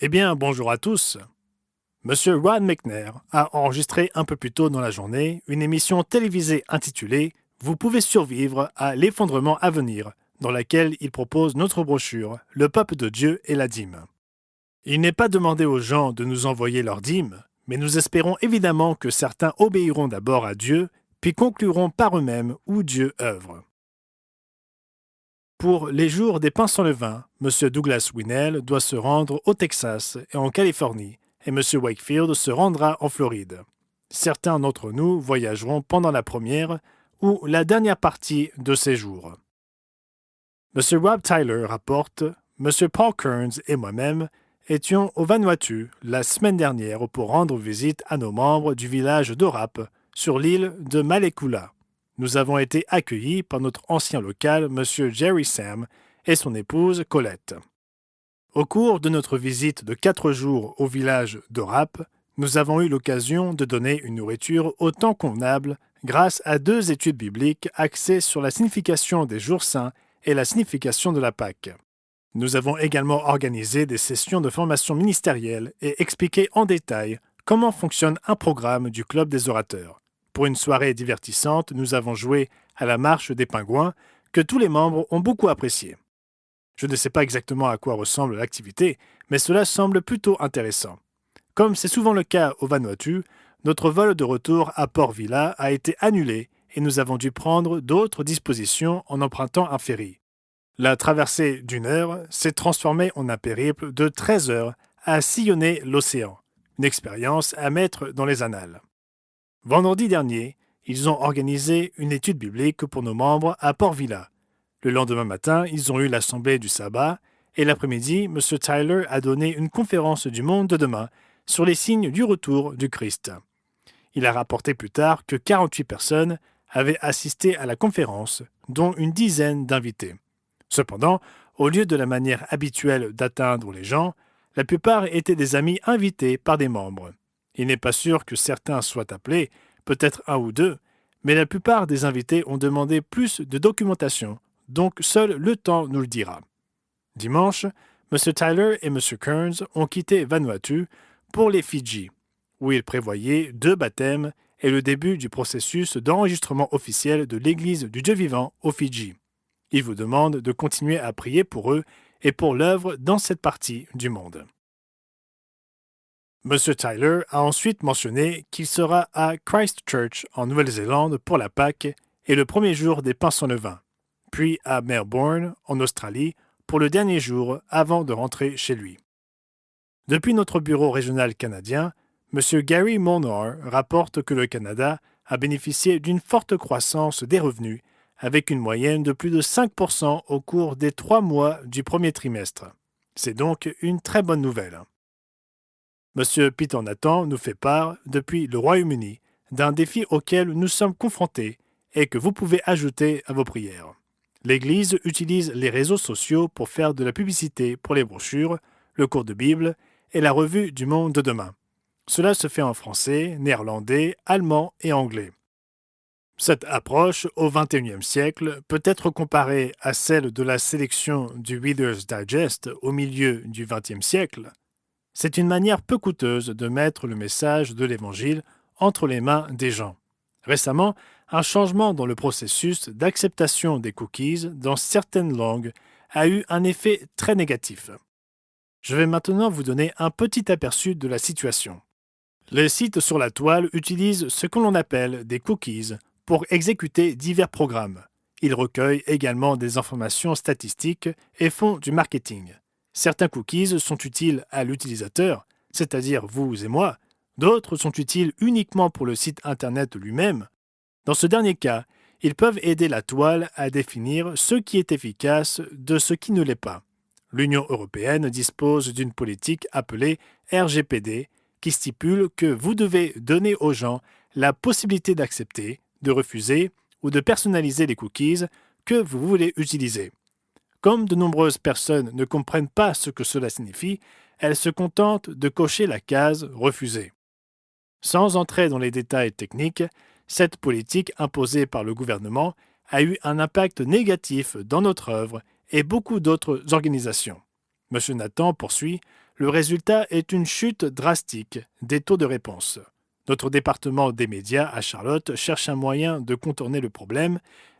Eh bien, bonjour à tous. Monsieur Rod McNair a enregistré un peu plus tôt dans la journée une émission télévisée intitulée Vous pouvez survivre à l'effondrement à venir, dans laquelle il propose notre brochure Le peuple de Dieu et la dîme. Il n'est pas demandé aux gens de nous envoyer leur dîme, mais nous espérons évidemment que certains obéiront d'abord à Dieu, puis concluront par eux-mêmes où Dieu œuvre. Pour les jours des pains sans levain, M. Douglas Winnell doit se rendre au Texas et en Californie, et M. Wakefield se rendra en Floride. Certains d'entre nous voyageront pendant la première ou la dernière partie de ces jours. M. Rob Tyler rapporte M. Paul Kearns et moi-même étions au Vanuatu la semaine dernière pour rendre visite à nos membres du village d'Orap sur l'île de Malekula. Nous avons été accueillis par notre ancien local, M. Jerry Sam, et son épouse Colette. Au cours de notre visite de 4 jours au village d'Orap, nous avons eu l'occasion de donner une nourriture au temps convenable grâce à 2 études bibliques axées sur la signification des jours saints et la signification de la Pâque. Nous avons également organisé des sessions de formation ministérielle et expliqué en détail comment fonctionne un programme du Club des orateurs. Pour une soirée divertissante, nous avons joué à la marche des pingouins que tous les membres ont beaucoup apprécié. Je ne sais pas exactement à quoi ressemble l'activité, mais cela semble plutôt intéressant. Comme c'est souvent le cas au Vanuatu, notre vol de retour à Port Vila a été annulé et nous avons dû prendre d'autres dispositions en empruntant un ferry. La traversée d'1 heure s'est transformée en un périple de 13 heures à sillonner l'océan, une expérience à mettre dans les annales. Vendredi dernier, ils ont organisé une étude biblique pour nos membres à Port Vila. Le lendemain matin, ils ont eu l'assemblée du sabbat et l'après-midi, M. Tyler a donné une conférence du monde de demain sur les signes du retour du Christ. Il a rapporté plus tard que 48 personnes avaient assisté à la conférence, dont une dizaine d'invités. Cependant, au lieu de la manière habituelle d'atteindre les gens, la plupart étaient des amis invités par des membres. Il n'est pas sûr que certains soient appelés, peut-être 1 ou 2, mais la plupart des invités ont demandé plus de documentation, donc seul le temps nous le dira. Dimanche, M. Tyler et M. Kearns ont quitté Vanuatu pour les Fidji, où ils prévoyaient 2 baptêmes et le début du processus d'enregistrement officiel de l'Église du Dieu vivant aux Fidji. Ils vous demandent de continuer à prier pour eux et pour l'œuvre dans cette partie du monde. M. Tyler a ensuite mentionné qu'il sera à Christchurch en Nouvelle-Zélande pour la Pâque et le premier jour des pains sans levain, puis à Melbourne en Australie pour le dernier jour avant de rentrer chez lui. Depuis notre bureau régional canadien, M. Gary Molnar rapporte que le Canada a bénéficié d'une forte croissance des revenus avec une moyenne de plus de 5% au cours des 3 mois du premier trimestre. C'est donc une très bonne nouvelle. M. Peter Nathan nous fait part, depuis le Royaume-Uni, d'un défi auquel nous sommes confrontés et que vous pouvez ajouter à vos prières. L'Église utilise les réseaux sociaux pour faire de la publicité pour les brochures, le cours de Bible et la revue du Monde de demain. Cela se fait en français, néerlandais, allemand et anglais. Cette approche, au XXIe siècle, peut être comparée à celle de la sélection du Reader's Digest au milieu du XXe siècle. C'est une manière peu coûteuse de mettre le message de l'Évangile entre les mains des gens. Récemment, un changement dans le processus d'acceptation des cookies dans certaines langues a eu un effet très négatif. Je vais maintenant vous donner un petit aperçu de la situation. Les sites sur la toile utilisent ce que l'on appelle des cookies pour exécuter divers programmes. Ils recueillent également des informations statistiques et font du marketing. Certains cookies sont utiles à l'utilisateur, c'est-à-dire vous et moi. D'autres sont utiles uniquement pour le site Internet lui-même. Dans ce dernier cas, ils peuvent aider la toile à définir ce qui est efficace de ce qui ne l'est pas. L'Union européenne dispose d'une politique appelée RGPD qui stipule que vous devez donner aux gens la possibilité d'accepter, de refuser ou de personnaliser les cookies que vous voulez utiliser. Comme de nombreuses personnes ne comprennent pas ce que cela signifie, elles se contentent de cocher la case « Refuser ». Sans entrer dans les détails techniques, cette politique imposée par le gouvernement a eu un impact négatif dans notre œuvre et beaucoup d'autres organisations. M. Nathan poursuit, Le résultat est une chute drastique des taux de réponse. Notre département des médias à Charlotte cherche un moyen de contourner le problème,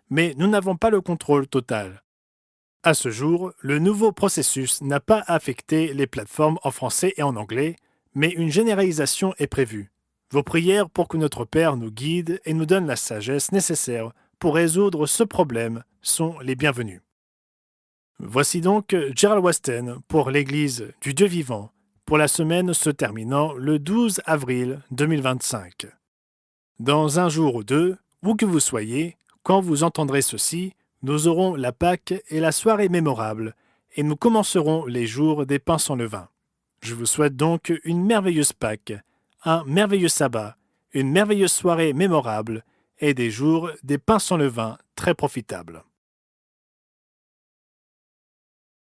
mais nous n'avons pas le contrôle total. À ce jour, le nouveau processus n'a pas affecté les plateformes en français et en anglais, mais une généralisation est prévue. Vos prières pour que notre Père nous guide et nous donne la sagesse nécessaire pour résoudre ce problème sont les bienvenues. Voici donc Gerald Weston pour l'Église du Dieu vivant, pour la semaine se terminant le 12 avril 2025. Dans un jour ou deux, où que vous soyez, quand vous entendrez ceci, nous aurons la Pâque et la soirée mémorable, et nous commencerons les jours des pains sans levain. Je vous souhaite donc une merveilleuse Pâque, un merveilleux sabbat, une merveilleuse soirée mémorable, et des jours des pains sans levain très profitables.